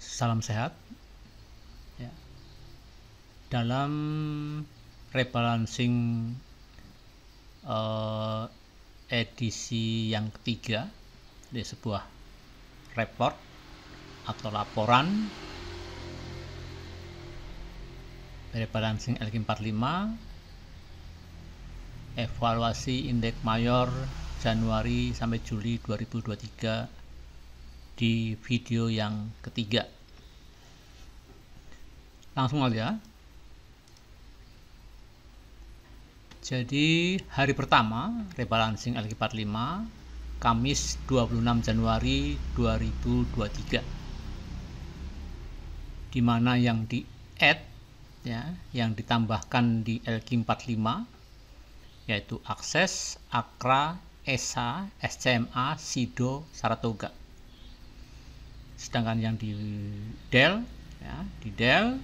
Salam sehat ya. Dalam rebalancing edisi yang ketiga di sebuah report atau laporan rebalancing LQ45 evaluasi indeks mayor Januari sampai Juli 2023 di video yang ketiga. Langsung aja. Jadi hari pertama rebalancing LQ45 Kamis 26 Januari 2023, dimana yang di add ya, yang ditambahkan di LQ45 yaitu Akses, Akra, ESA, SCMA, SIDO, Saratoga. Sedangkan yang di Del ya, di Del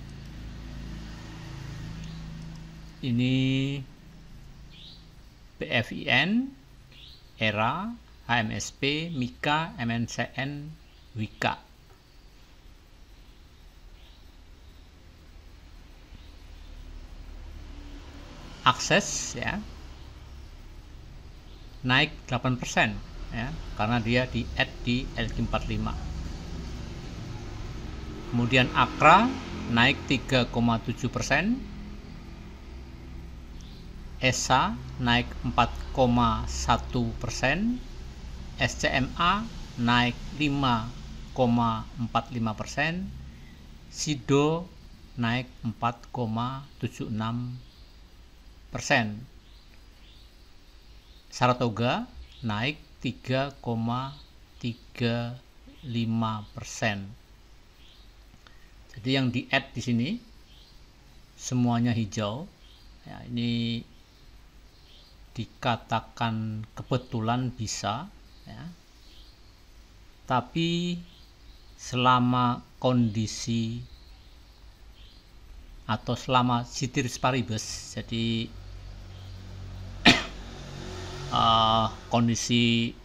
ini BFIN, ERA, HMSP, MIKA, MNCN, WIKA. Akses ya naik 8% ya, karena dia di add di LQ45. Kemudian Akra naik 3,7%, ESA naik 4,1%, SCMA naik 5,45%, SIDO naik 4,76%, Saratoga naik 3,35%. Jadi yang di add di sini semuanya hijau. Ya, ini dikatakan kebetulan bisa, ya. Tapi selama kondisi atau selama ceteris paribus, jadi kondisi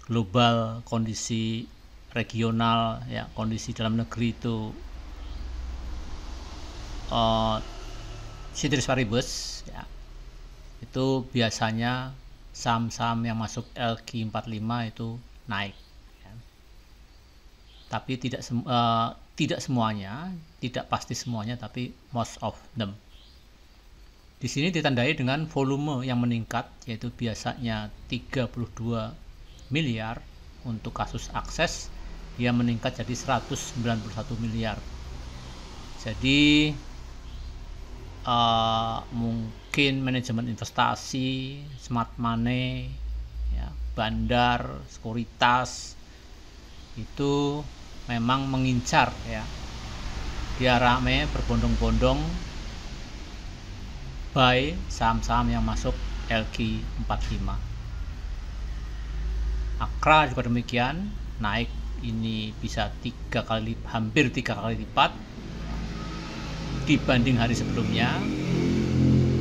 global, kondisi regional, ya, kondisi dalam negeri itu ceteris paribus ya, itu biasanya saham-saham yang masuk LQ45 itu naik ya. Tapi tidak semuanya, tidak pasti semuanya, tapi most of them. Di sini ditandai dengan volume yang meningkat, yaitu biasanya 32 miliar untuk kasus Akses, dia meningkat jadi 191 miliar. Jadi mungkin manajemen investasi, smart money, ya, bandar, sekuritas itu memang mengincar ya, dia rame berbondong-bondong buy saham-saham yang masuk LQ45. Akra juga demikian, naik ini bisa hampir 3 kali lipat dibanding hari sebelumnya.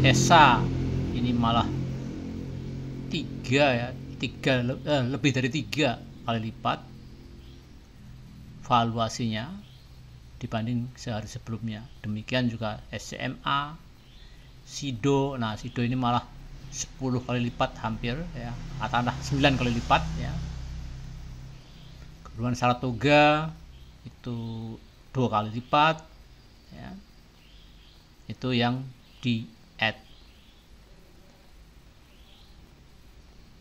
ESA ini malah lebih dari 3 kali lipat valuasinya dibanding sehari sebelumnya. Demikian juga SCMA, SIDO. Nah, SIDO ini malah 10 kali lipat hampir ya, katakanlah 9 kali lipat ya. Kemudian Saratoga itu 2 kali lipat ya. Itu yang di add.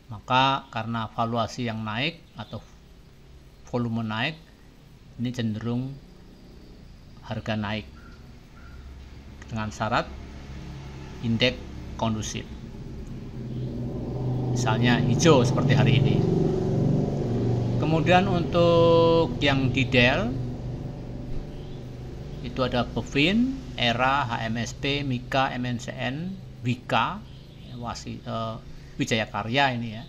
Maka karena valuasi yang naik atau volume naik, ini cenderung harga naik dengan syarat indeks kondusif, misalnya hijau seperti hari ini. Kemudian untuk yang di Del itu ada BFIN, ERA, HMSP, MIKA, MNCN, WIKA, Wijaya Karya ini ya.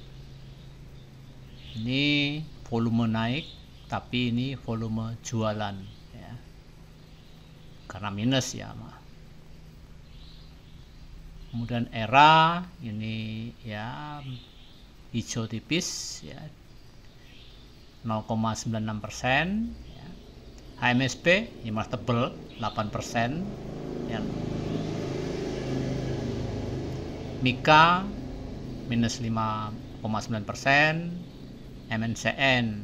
Ini volume naik, tapi ini volume jualan ya, karena minus ya. Kemudian ERA ini ya hijau tipis ya, 0,96%. HMSP ini malah tebel 8% ya. Mika minus 5,9%, MNCN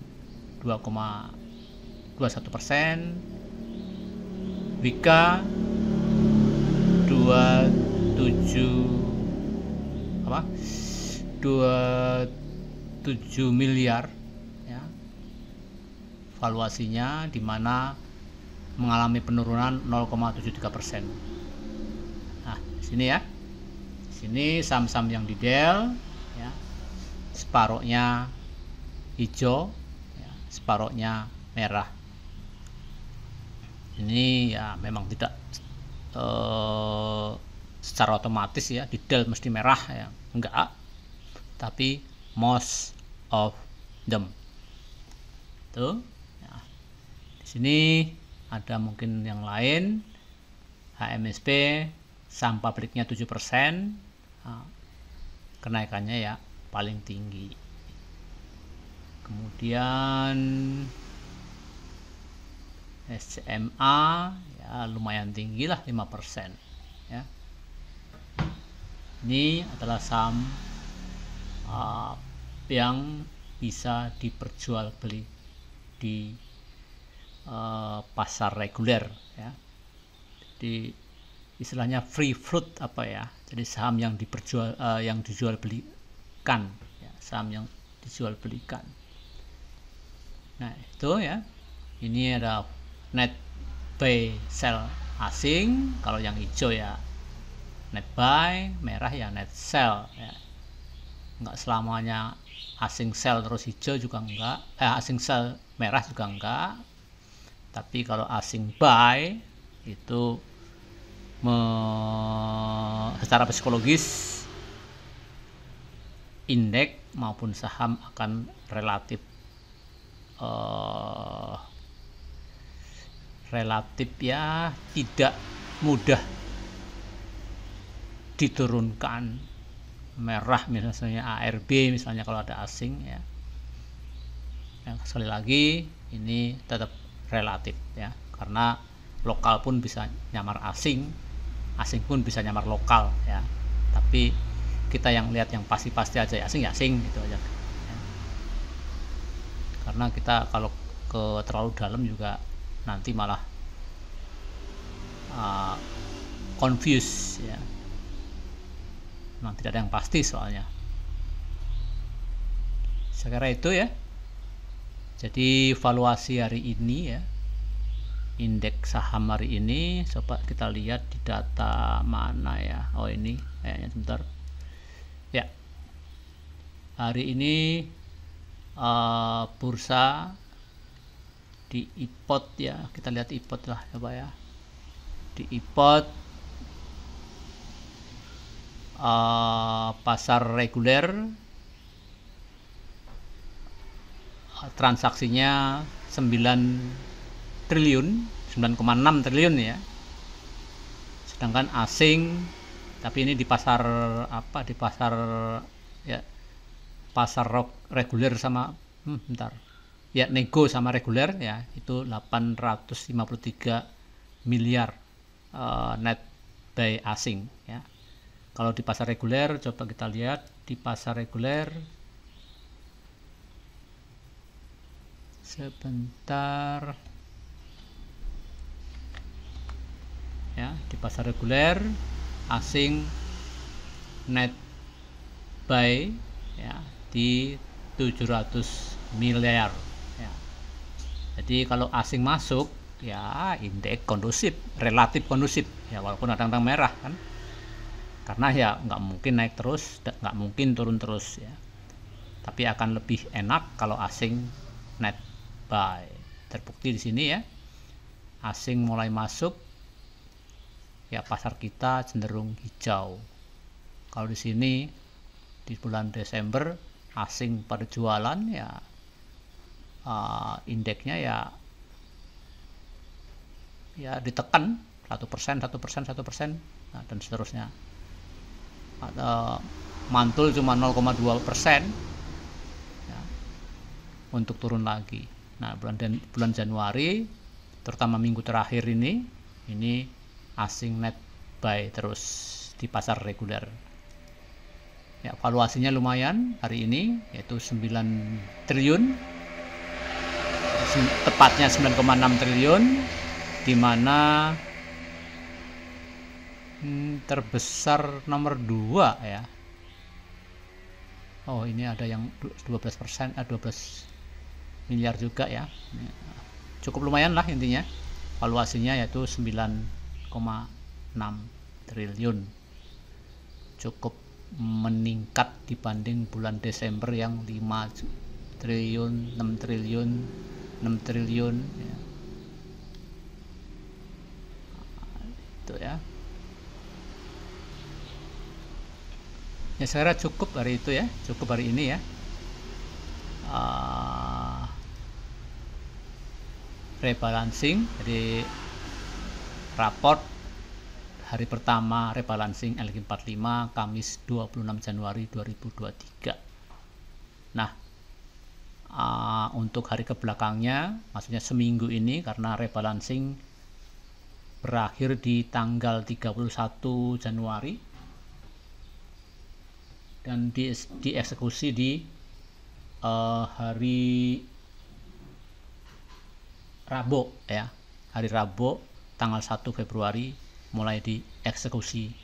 2,21%, Wika 27 miliar ya, valuasinya, di mana mengalami penurunan 0,73%. Nah, sini ya. Sini saham-saham yang di Dell ya, separohnya hijau ya, separohnya merah. Ini ya memang tidak secara otomatis ya di Dell mesti merah ya, enggak, tapi most of them tuh ya. Di sini ada mungkin yang lain, HMSP saham pabriknya 7%, nah, kenaikannya ya paling tinggi. Kemudian SCMA ya lumayan tinggi lah, 5% ya. Ini adalah saham yang bisa diperjualbeli di pasar reguler ya. Jadi istilahnya free float apa ya, jadi saham yang dijual belikan ya, saham yang dijual belikan. Nah itu ya, ini ada net buy sell asing, kalau yang hijau ya net buy, merah ya net sell ya. Enggak selamanya asing sell terus hijau juga enggak, asing sell merah juga enggak, tapi kalau asing buy itu secara psikologis indeks maupun saham akan relatif ya tidak mudah diturunkan. Merah misalnya ARB misalnya kalau ada asing ya. Yang sekali lagi ini tetap relatif ya, karena lokal pun bisa nyamar asing, asing pun bisa nyamar lokal ya. Tapi kita yang lihat yang pasti-pasti aja ya asing gitu aja ya. Karena kita kalau ke terlalu dalam juga nanti malah confuse ya. Memang tidak ada yang pasti soalnya. Saya kira itu ya. Jadi valuasi hari ini ya, indeks saham hari ini, coba kita lihat di data mana ya. Oh ini kayaknya sebentar ya. Hari ini bursa di iPod ya, kita lihat iPod lah coba ya. Di iPod pasar reguler transaksinya 9,6 triliun ya. Sedangkan asing, tapi ini di pasar apa, di pasar ya, pasar reguler sama bentar ya, nego sama reguler ya, itu 853 miliar net buy asing ya. Kalau di pasar reguler, coba kita lihat di pasar reguler sebentar ya. Di pasar reguler asing net buy ya di 700 miliar ya. Jadi kalau asing masuk ya indeks kondusif, relatif kondusif ya, walaupun ada yang merah kan, karena ya nggak mungkin naik terus, nggak mungkin turun terus ya. Tapi akan lebih enak kalau asing net buy. Terbukti di sini ya, asing mulai masuk ya, pasar kita cenderung hijau. Kalau di sini di bulan Desember asing pada jualan ya, indeksnya ya ditekan 1%, nah, dan seterusnya. Mantul cuma 0,2% ya, untuk turun lagi. Nah bulan Januari terutama minggu terakhir ini asing net buy terus di pasar reguler. Ya, valuasinya lumayan hari ini, yaitu 9 triliun, tepatnya 9,6 triliun, di mana terbesar nomor 2 ya. Oh, ini ada yang 12%, 12 miliar juga ya. Cukup lumayan lah intinya. Valuasinya yaitu 9,6 triliun. Cukup meningkat dibanding bulan Desember yang 5 triliun, 6 triliun, 6 triliun ya. Itu ya. Ya, saya kira cukup hari itu ya, cukup hari ini ya. Rebalancing, jadi raport hari pertama rebalancing LQ45 Kamis 26 Januari 2023. Nah, untuk hari kebelakangnya, maksudnya seminggu ini, karena rebalancing berakhir di tanggal 31 Januari dan dieksekusi di hari Rabu ya. Hari Rabu tanggal 1 Februari mulai dieksekusi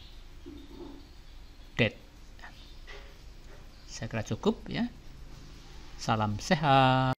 date. Saya kira cukup ya. Salam sehat.